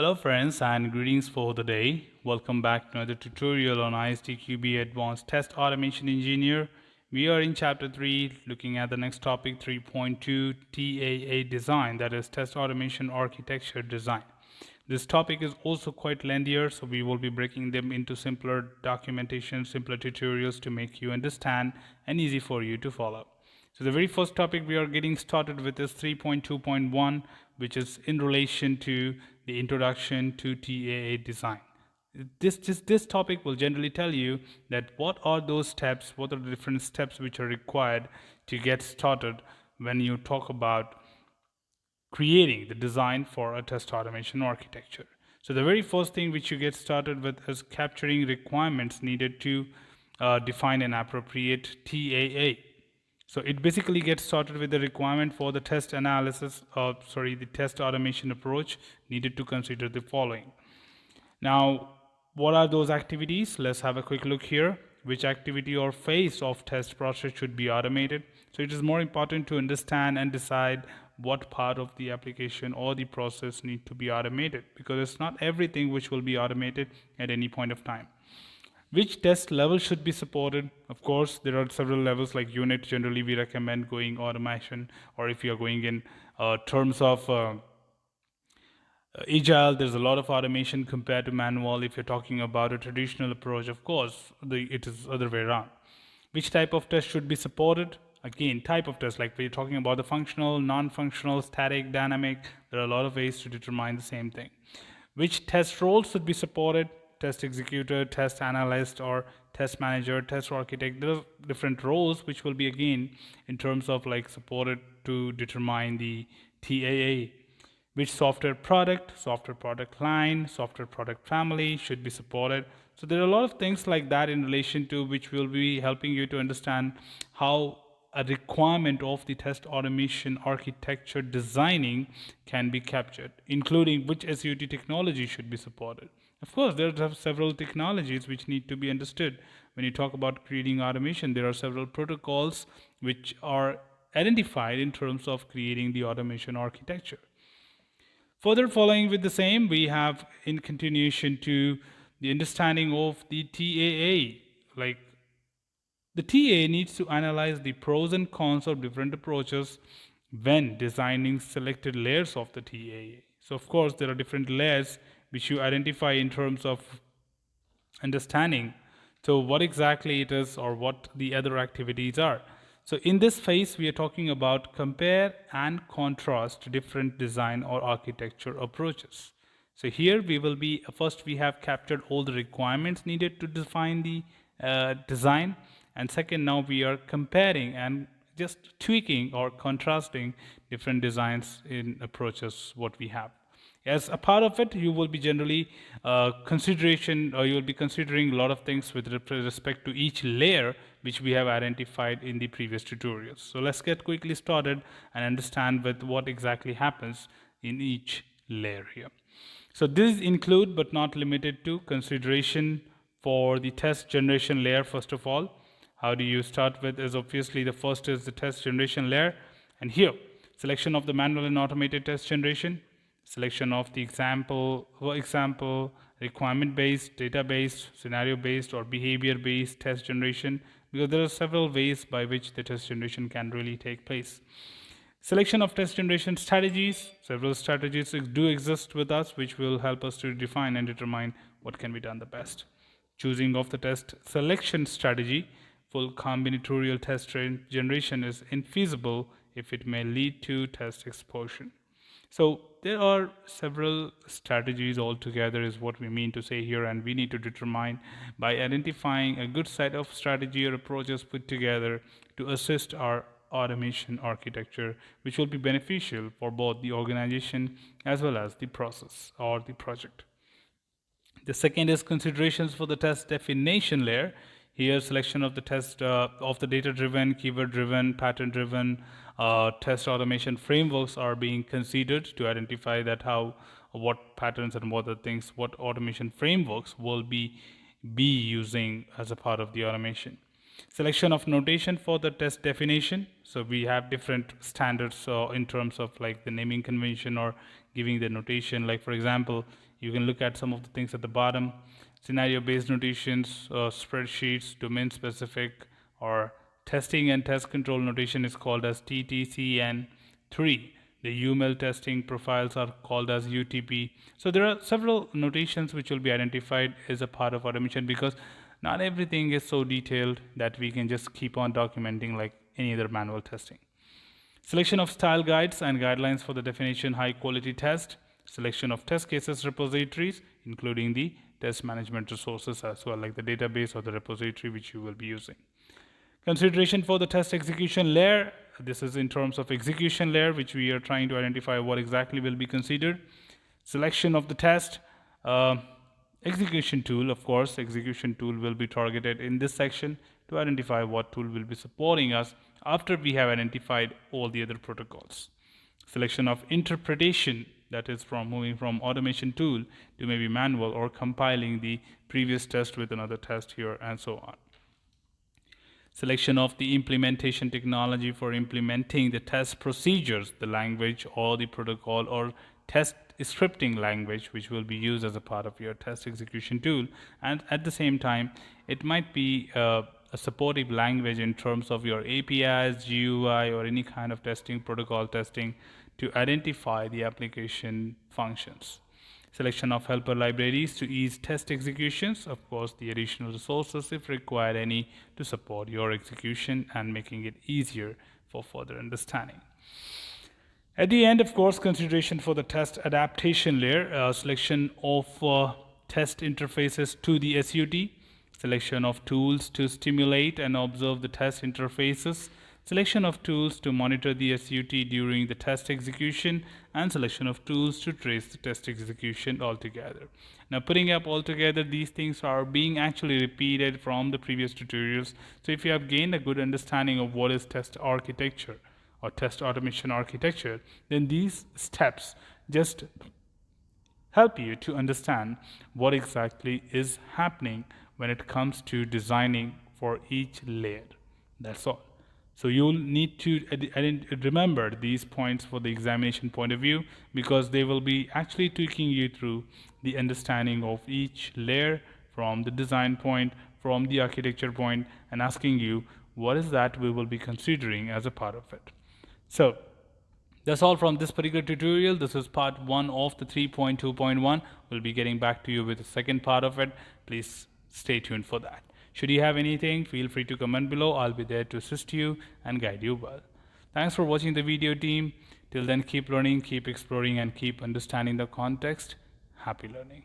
Hello friends and greetings for the day. Welcome back to another tutorial on ISTQB Advanced Test Automation Engineer. We are in chapter 3 looking at the next topic 3.2 TAA Design, that is Test Automation Architecture Design. This topic is also quite lengthier, so we will be breaking them into simpler documentation, simpler tutorials to make you understand and easy for you to follow. So the very first topic we are getting started with is 3.2.1, which is in relation to the introduction to TAA design. This topic will generally tell you that what are those steps, what are the different steps which are required to get started when you talk about creating the design for a test automation architecture. So the very first thing which you get started with is capturing requirements needed to define an appropriate TAA. So it basically gets started with the requirement for the test analysis, the test automation approach needed to consider the following. Now, what are those activities? Let's have a quick look here. Which activity or phase of test process should be automated? So it is more important to understand and decide what part of the application or the process need to be automated, because it's not everything which will be automated at any point of time. Which test level should be supported? Of course, there are several levels like unit. Generally, we recommend going automation, or if you are going in terms of agile, there's a lot of automation compared to manual. If you're talking about a traditional approach, of course, it is other way around. Which type of test should be supported? Again, type of test, like we're talking about the functional, non-functional, static, dynamic. There are a lot of ways to determine the same thing. Which test roles should be supported? Test executor, test analyst, or test manager, test architect. There are different roles which will be again in terms of like supported to determine the TAA. Which software product line, software product family should be supported. So there are a lot of things like that in relation to which will be helping you to understand how a requirement of the test automation architecture designing can be captured, including which SUT technology should be supported. Of course, there are several technologies which need to be understood. When you talk about creating automation, there are several protocols which are identified in terms of creating the automation architecture. Further following with the same, we have in continuation to the understanding of the TAA, like the TAA needs to analyze the pros and cons of different approaches when designing selected layers of the TAA. So of course, there are different layers which you identify in terms of understanding. So what exactly it is or what the other activities are. So in this phase, we are talking about compare and contrast different design or architecture approaches. So here we will be, first we have captured all the requirements needed to define the design. And second, now we are comparing and just tweaking or contrasting different designs in approaches what we have. As a part of it, you will be generally you will be considering a lot of things with respect to each layer which we have identified in the previous tutorials. So let's get quickly started and understand with what exactly happens in each layer here. So these include but not limited to consideration for the test generation layer. First of all, how do you start with is obviously the first is the test generation layer, and here selection of the manual and automated test generation, selection of the example, requirement-based, data-based, scenario-based, or behavior-based test generation, because there are several ways by which the test generation can really take place. Selection of test generation strategies. Several strategies do exist with us, which will help us to define and determine what can be done the best. Choosing of the test selection strategy. Full combinatorial test generation is infeasible if it may lead to test explosion. So there are several strategies altogether is what we mean to say here, and we need to determine by identifying a good set of strategy or approaches put together to assist our automation architecture, which will be beneficial for both the organization as well as the process or the project. The second is considerations for the test definition layer. Here, selection of the test of the data-driven, keyword-driven, pattern-driven test automation frameworks are being considered to identify that what patterns and what automation frameworks will be using as a part of the automation. Selection of notation for the test definition. So we have different standards in terms of like the naming convention or giving the notation. Like for example, You can look at some of the things at the bottom. Scenario-based notations, spreadsheets, domain-specific, or testing and test control notation is called as TTCN3. The UML testing profiles are called as UTP. So there are several notations which will be identified as a part of automation, because not everything is so detailed that we can just keep on documenting like any other manual testing. Selection of style guides and guidelines for the definition high quality test. Selection of test cases repositories, including the test management resources as well, like the database or the repository which you will be using. Consideration for the test execution layer. This is in terms of execution layer, which we are trying to identify what exactly will be considered. Selection of the test. Execution tool, of course, execution tool will be targeted in this section to identify what tool will be supporting us after we have identified all the other protocols. Selection of interpretation, that is from moving from automation tool to maybe manual or compiling the previous test with another test here and so on. Selection of the implementation technology for implementing the test procedures, the language or the protocol or test scripting language which will be used as a part of your test execution tool. And at the same time, it might be a supportive language in terms of your APIs, GUI, or any kind of testing, protocol testing, to identify the application functions. Selection of helper libraries to ease test executions, of course the additional resources if required any to support your execution and making it easier for further understanding. At the end, of course, consideration for the test adaptation layer, selection of test interfaces to the SUT, selection of tools to stimulate and observe the test interfaces, selection of tools to monitor the SUT during the test execution, and selection of tools to trace the test execution altogether. Now, putting up all together, these things are being actually repeated from the previous tutorials. So if you have gained a good understanding of what is test architecture or test automation architecture, then these steps just help you to understand what exactly is happening when it comes to designing for each layer. That's all. So you'll need to remember these points for the examination point of view, because they will be actually taking you through the understanding of each layer from the design point, from the architecture point, and asking you what is that we will be considering as a part of it. So that's all from this particular tutorial. This is part 1 of the 3.2.1. We'll be getting back to you with the second part of it. Please stay tuned for that. Should you have anything, feel free to comment below. I'll be there to assist you and guide you well. Thanks for watching the video, team. Till then, keep learning, keep exploring, and keep understanding the context. Happy learning.